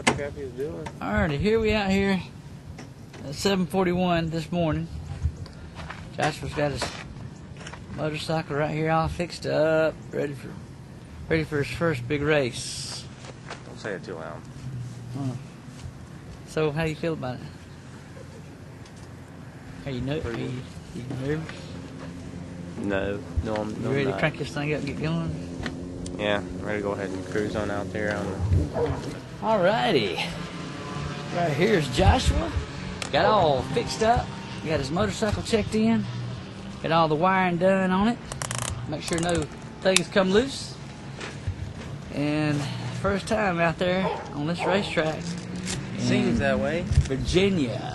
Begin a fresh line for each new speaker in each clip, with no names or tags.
what the crap he was doing.
Alrighty, here we out here at 7:41 this morning. Joshua's got his motorcycle right here all fixed up, ready for his first big race.
Don't say it too loud.
So how do you feel about it? Are you nervous?
No, I'm
You ready
not.
to crank this thing up and get going?
Yeah, I'm ready to go ahead and cruise on out there.
Alrighty. Right here's Joshua. Got all fixed up. Got his motorcycle checked in. Got all the wiring done on it. Make sure no things come loose. And first time out there on this racetrack.
Seems that way.
Virginia.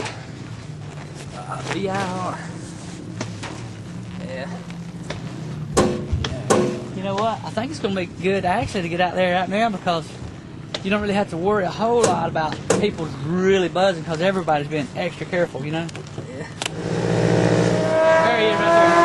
VIR.
Yeah.
You know what? I think it's going to be good actually to get out there right now because you don't really have to worry a whole lot about people really buzzing because everybody's been extra careful, you know?
Yeah.
There he is right there.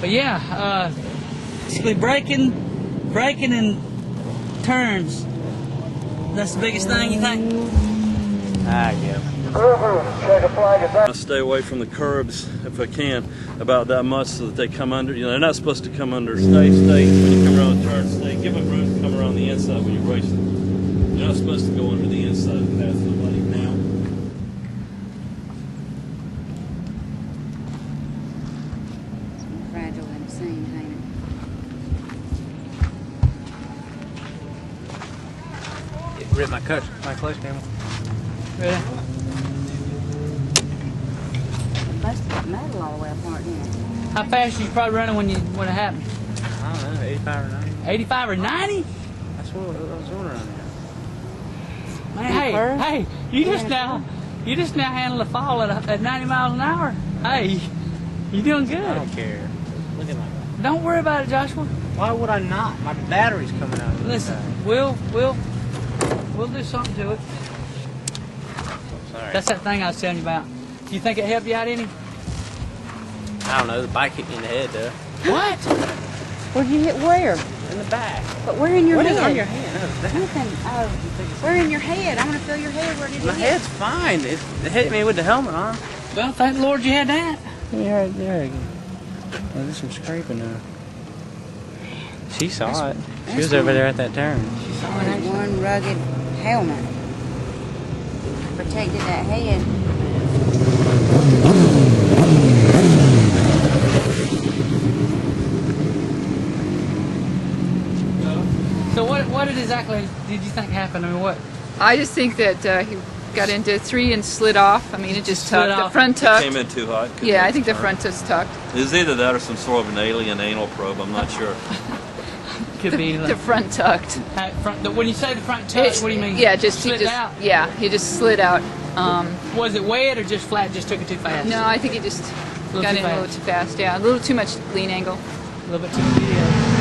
But yeah, basically braking and turns. That's the biggest thing, you think?
I guess.
I stay away from the curbs if I can about that much so that they come under. You know, they're not supposed to come under. Stay. When you come around the turn, stay. Give them room to come around the inside when you're racing. You're not supposed to go under the inside and pass nobody now.
Fragile and sane, ain't it?
Rip my clutch camera.
Really?
Busted that metal all the way apart, didn't it?
How fast you probably running when it happened?
I don't know, 85 or 90.
85 or 90?
That's what I was wondering.
Man, hey, you just now handled a fall at 90 miles an hour. Hey, you doing good.
I don't care. Look at my.
Don't worry about it, Joshua.
Why would I not? My battery's coming out. Of
Listen, we'll do something to it.
Sorry.
That's that thing I was telling you about. You think it helped you out any?
I don't know. The bike hit me in the head, though.
What?
Where'd you hit where?
In the back.
But where in your
What
head?
is on your hand?
Nothing. Where in your head? I want to feel your head. Where did it
My
hit?
head's fine. It hit me with the helmet on.
Well, thank the Lord you had that.
Yeah, right there again. Oh, there's some scraping now. She saw it. She was over there at that turn.
She saw that one rugged helmet. Protected that head.
So what exactly did you think happened? I mean, what?
I just think that got into 3 and slid off. I mean, it just
Slid
tucked. The
off.
front tucked.
Came in too hot. couldn't
Yeah,
make
I think the
turn.
front is tucked.
It's either that or some sort of an alien anal probe. I'm not sure.
Could be
The front tucked.
when you say the front touch, what do you mean?
Yeah, just he
Slid
just
out?
yeah, he just slid out.
Was it wet or just flat? Just took it too fast?
No, I think he just
little
got
too
in a little
fast.
too fast. Yeah, a little too much lean angle.
A little bit too. Yeah.